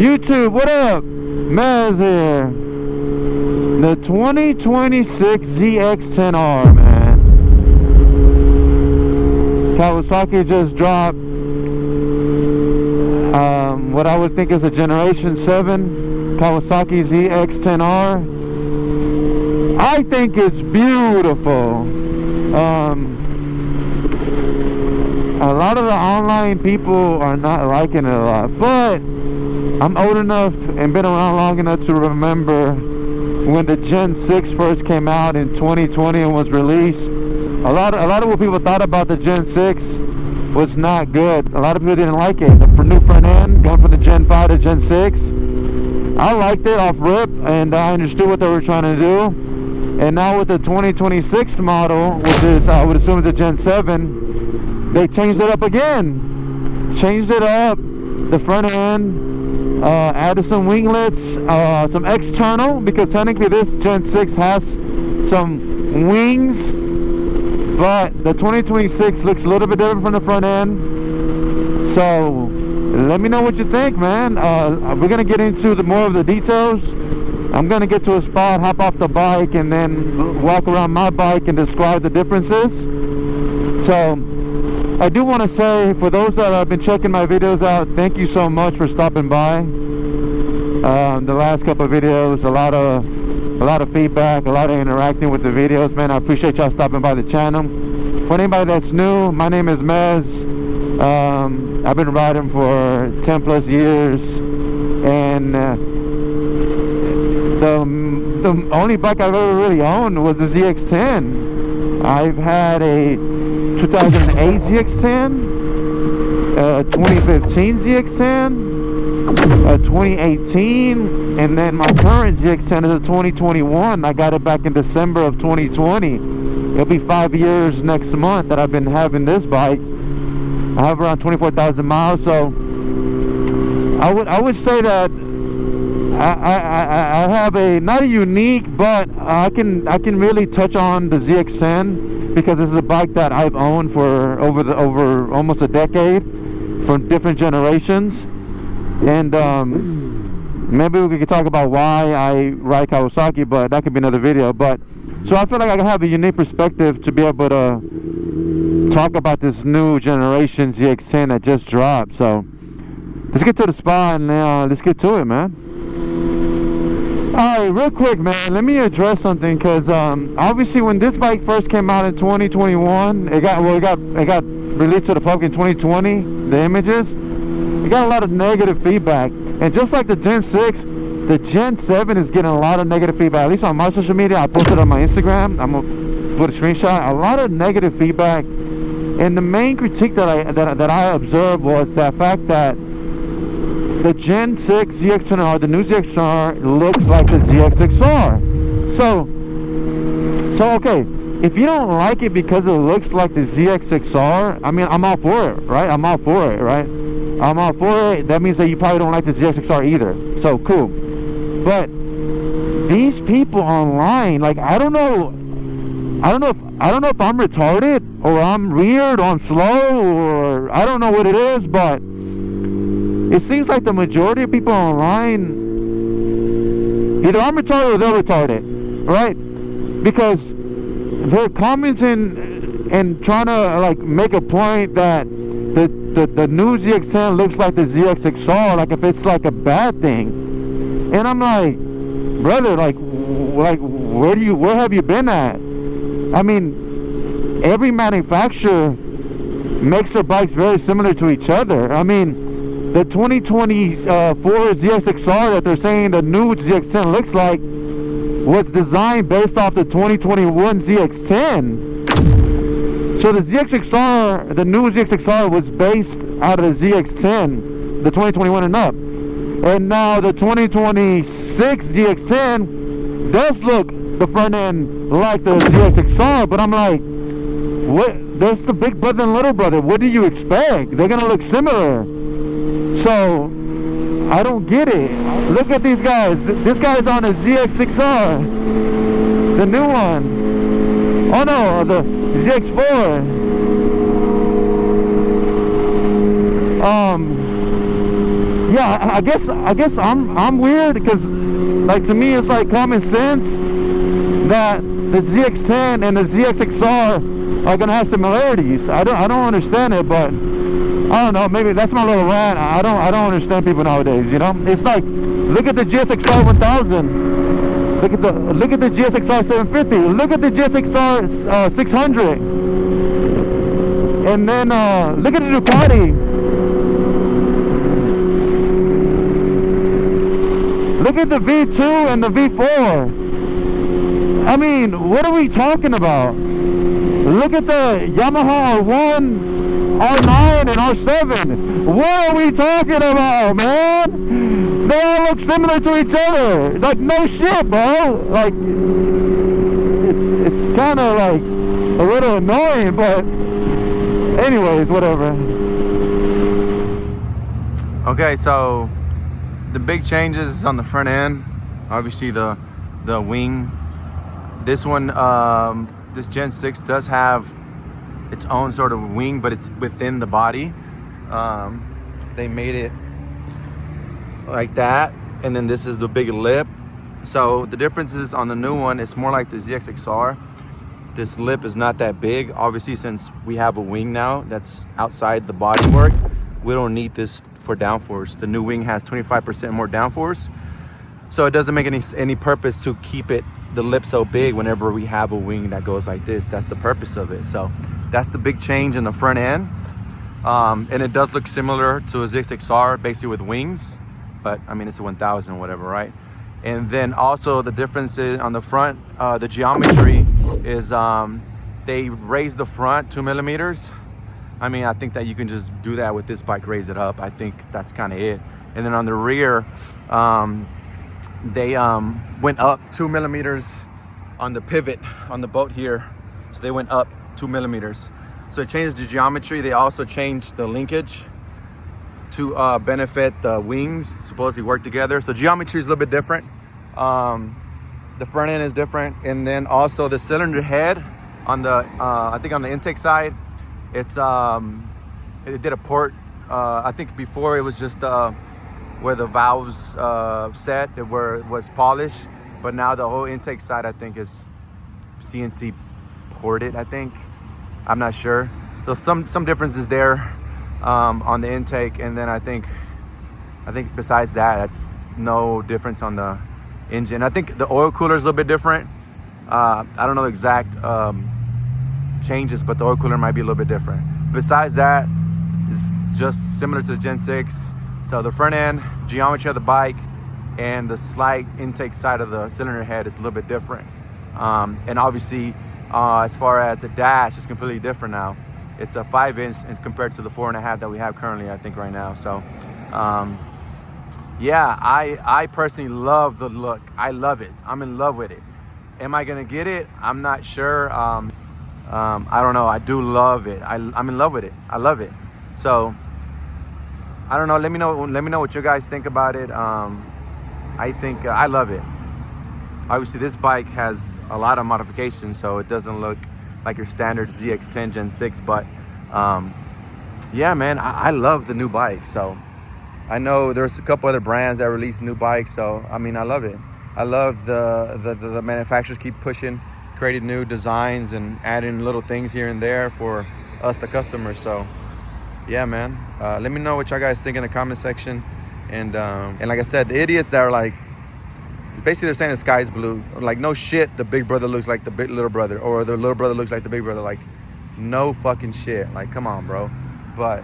YouTube, what up? Maz here. The 2026 Zx10R, man. Kawasaki just dropped what I would think is a Generation 7 Kawasaki Zx10R. I think it's beautiful. A lot of the online people are not liking it a lot, but I'm old enough and been around long enough to remember when the Gen 6 first came out in 2020 and was released. A lot of what people thought about the Gen 6 was not good. A lot of people didn't like it. The new front end, going from the Gen 5 to Gen 6. I liked it off rip, and I understood what they were trying to do. And now with the 2026 model, which is, I would assume, is the Gen 7, they changed it up again. Changed it up, the front end, added some winglets, some external, because technically this Gen 6 has some wings, but the 2026 looks a little bit different from the front end. So let me know what you think, man. We're gonna get into more of the details. I'm gonna get to a spot, hop off the bike, and then walk around my bike and describe the differences. So I do want to say, for those that have been checking my videos out, thank you so much for stopping by. The last couple of videos, a lot of feedback, a lot of interacting with the videos, man. I appreciate y'all stopping by the channel. For anybody that's new, my name is Mez. I've been riding for 10 plus years, and the only bike I've ever really owned was the ZX10. I've had a 2008 ZX10, 2015 ZX10, 2018, and then my current ZX10 is a 2021. I got it back in December of 2020. It'll be 5 years next month that I've been having this bike. I have around 24,000 miles, so I would say that I have not a unique, but I can really touch on the ZX10 because this is a bike that I've owned for over almost a decade, from different generations, and maybe we could talk about why I ride Kawasaki, but that could be another video. But so I feel like I have a unique perspective to be able to talk about this new generation ZX10 that just dropped. So let's get to the spot and let's get to it, man. Alright, real quick, man, let me address something, because obviously when this bike first came out in 2021, it got released to the public in 2020, the images, it got a lot of negative feedback. And just like the Gen 6, the Gen 7 is getting a lot of negative feedback, at least on my social media. I posted on my Instagram, I'm going to put a screenshot, a lot of negative feedback. And the main critique that I observed was the fact that the Gen 6 ZX10R, the new ZX10R, looks like the ZX6R. So okay, if you don't like it because it looks like the ZX6R, I mean, I'm all for it, right? I'm all for it, right? I'm all for it. That means that you probably don't like the ZX6R either. So cool. But these people online, like, I don't know if I'm retarded or I'm weird or I'm slow or I don't know what it is, but it seems like the majority of people online, either I'm retarded or they're retarded, right? Because they're commenting and trying to like make a point that the new ZX10 looks like the ZX6R, like if it's like a bad thing. And I'm like, brother, like where have you been at? I mean, every manufacturer makes their bikes very similar to each other. I mean, the 2024 ZX6R that they're saying the new ZX10 looks like was designed based off the 2021 ZX10. So the ZX6R, the new ZX6R, was based out of the ZX10, the 2021 and up. And now the 2026 ZX10 does look the front end like the ZX6R, but I'm like, what? That's the big brother and little brother. What do you expect? They're gonna look similar. So I don't get it. Look at these guys. This guy's on a ZX6R, the new one. Oh no, the ZX4. yeah, I guess I'm weird, because like to me it's like common sense that the ZX10 and the ZX10R are gonna have similarities. I don't understand it, but I don't know, maybe that's my little rant. I don't understand people nowadays, you know? It's like, look at the GSX-R 1000. Look at the GSX-R 750. Look at the GSX-R 600. And then look at the Ducati. Look at the V2 and the V4. I mean, what are we talking about? Look at the Yamaha R1, R9 and R7. What are we talking about, man? They all look similar to each other. Like, no shit, bro. Like, it's kind of like a little annoying, but anyways, whatever. Okay, so the big changes on the front end. Obviously, the wing. This one, this Gen 6 does have its own sort of wing, but it's within the body. They made it like that, and then this is the big lip. So the difference is, on the new one, it's more like the ZX10R. This lip is not that big. Obviously, since we have a wing now that's outside the bodywork, we don't need this for downforce. The new wing has 25% more downforce, so it doesn't make any purpose to keep the lip so big whenever we have a wing that goes like this. That's the purpose of it. So that's the big change in the front end. And it does look similar to a ZX10R, basically with wings, but I mean, it's a 1000 or whatever, right? And then also the difference is on the front, the geometry is they raised the front 2 millimeters. I mean, I think that you can just do that with this bike, raise it up. I think that's kind of it. And then on the rear, they went up 2 millimeters on the pivot on the boat here. So they went up 2 millimeters. So it changed the geometry. They also changed the linkage to benefit the wings, supposedly work together. So geometry is a little bit different. The front end is different. And then also the cylinder head on the, I think on the intake side, it's, it did a port. I think before it was just where the valves set, where it was polished. But now the whole intake side, I think, is CNC ported, I think. I'm not sure. So some differences there on the intake, and then I think besides that, that's no difference on the engine. I think the oil cooler is a little bit different. I don't know the exact changes, but the oil cooler might be a little bit different. Besides that, it's just similar to the Gen 6. So the front end, geometry of the bike, and the slight intake side of the cylinder head is a little bit different. And obviously, as far as the dash, it's completely different now. It's a 5-inch compared to the 4.5 that we have currently, I think, right now. So, yeah, I personally love the look. I love it. I'm in love with it. Am I gonna get it? I'm not sure. I don't know. I do love it. I'm in love with it. I love it. So, I don't know. Let me know what you guys think about it. I think I love it. Obviously, this bike has a lot of modifications, so it doesn't look like your standard ZX10 Gen 6. But yeah, man, I love the new bike. So I know there's a couple other brands that release new bikes. So I mean, I love it. I love the manufacturers keep pushing, creating new designs and adding little things here and there for us, the customers. So yeah, man, let me know what y'all guys think in the comment section. And like I said, the idiots that are like, basically they're saying the sky's blue. Like, no shit, the big brother looks like the big little brother, or the little brother looks like the big brother. Like, no fucking shit. Like, come on, bro. But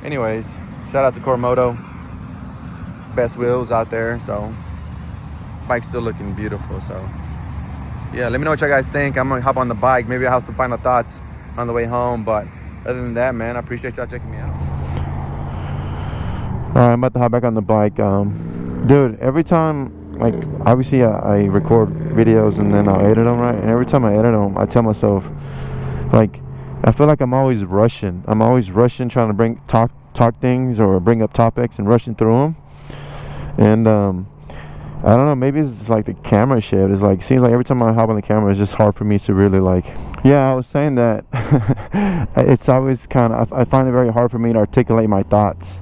anyways, shout out to Cormoto. Best wheels out there. So bike's still looking beautiful. So yeah, let me know what y'all guys think. I'm gonna hop on the bike. Maybe I'll have some final thoughts on the way home. But other than that, man, I appreciate y'all checking me out. All right, I'm about to hop back on the bike. Dude, every time, like, obviously I record videos and then I'll edit them, right? And every time I edit them, I tell myself, like, I feel like I'm always rushing. I'm always rushing, trying to talk things or bring up topics and rushing through them. And I don't know, maybe it's like the camera shit. It's like, seems like every time I hop on the camera, it's just hard for me to really, like, yeah, I was saying that it's always kind of, I find it very hard for me to articulate my thoughts.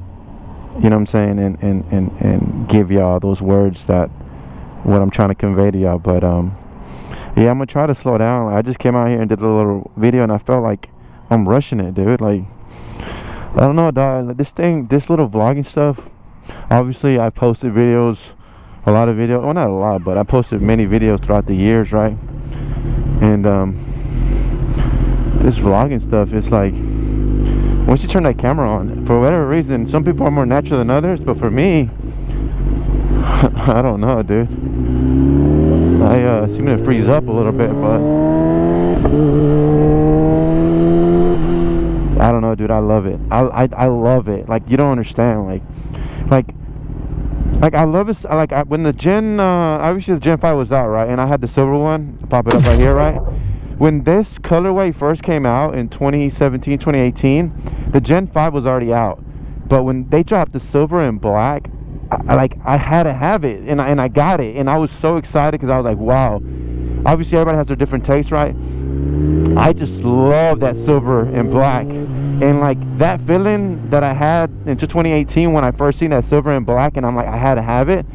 you know what I'm saying, and give y'all those words that what I'm trying to convey to y'all. But yeah, I'm gonna try to slow down. I just came out here and did a little video, and I felt like I'm rushing it, dude. Like, I don't know, dog. This little vlogging stuff, obviously I posted videos, a lot of videos, well, not a lot, but I posted many videos throughout the years, right? And this vlogging stuff, it's like, once you turn that camera on, for whatever reason, some people are more natural than others, but for me, I don't know, dude. I seem to freeze up a little bit, but I don't know, dude. I love it. I love it. Like, you don't understand. Like I love it. Like, when the Gen, obviously the Gen 5 was out, right? And I had the silver one. Pop it up right here, right? When this colorway first came out in 2017, 2018, the Gen 5 was already out. But when they dropped the silver and black, I had to have it, and I got it, and I was so excited because I was like, wow. Obviously, everybody has their different tastes, right? I just love that silver and black, and like that feeling that I had into 2018 when I first seen that silver and black, and I'm like, I had to have it.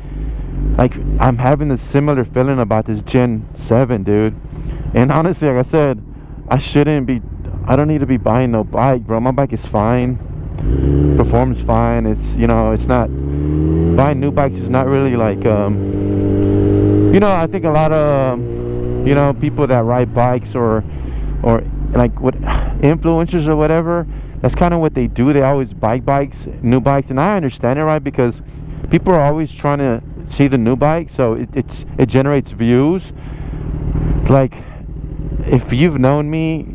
Like, I'm having the similar feeling about this Gen 7, dude. And honestly, like I said, I don't need to be buying no bike, bro. My bike is fine, performs fine. It's, you know, it's not, buying new bikes is not really like, you know, I think a lot of, you know, people that ride bikes or like what influencers or whatever, that's kind of what they do. They always buy bikes, new bikes, and I understand it, right? Because people are always trying to see the new bike, so it generates views. Like, if you've known me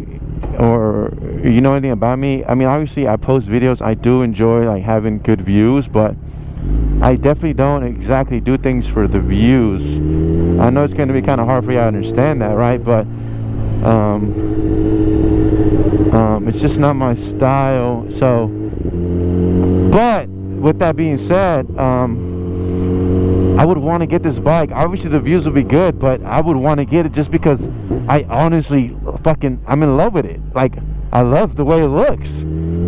or you know anything about me, I mean, obviously I post videos. I do enjoy like having good views, but I definitely don't exactly do things for the views. I know it's going to be kind of hard for you to understand that, right? But it's just not my style. So, but with that being said, I would want to get this bike. Obviously the views will be good, but I would want to get it just because I honestly I'm in love with it. Like, I love the way it looks.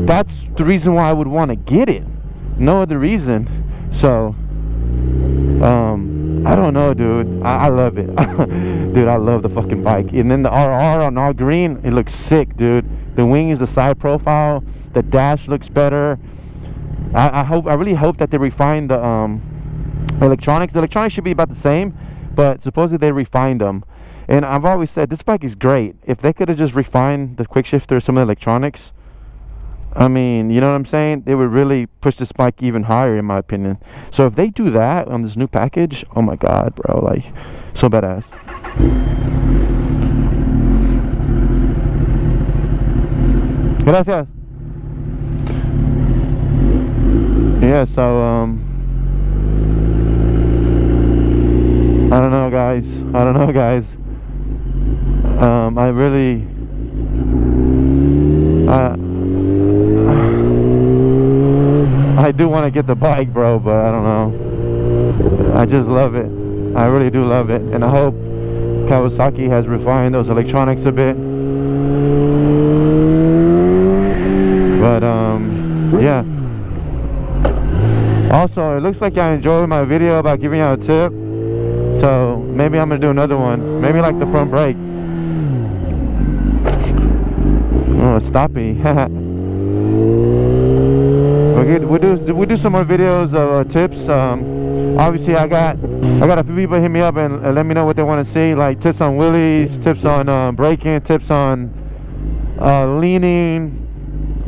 That's the reason why I would want to get it, no other reason. So I don't know, dude. I love it. Dude, I love the fucking bike. And then the RR on all green, it looks sick, dude. The wing is a side profile. The dash looks better. I really hope that they refine the electronics. The electronics should be about the same, but supposedly they refined them. And I've always said this bike is great. If they could have just refined the quick shifter, some of the electronics, I mean, you know what I'm saying? They would really push this bike even higher, in my opinion. So if they do that on this new package, oh my god, bro, like, so badass. Gracias. Yeah, so I don't know, guys. I really I do want to get the bike, bro, but I don't know. I just love it. I really do love it, and I hope Kawasaki has refined those electronics a bit. But yeah. Also, it looks like I enjoyed my video about giving out a tip, so maybe I'm gonna do another one. Maybe like the front brake. Oh, stoppy. We'll do some more videos of tips. Obviously I got a few people hit me up and let me know what they want to see, like tips on wheelies, tips on braking, tips on leaning,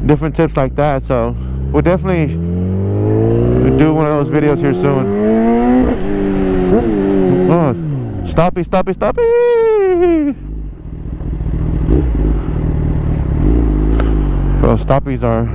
different tips like that. So we'll definitely do one of those videos here soon. Oh, stoppy. Bro, stoppies are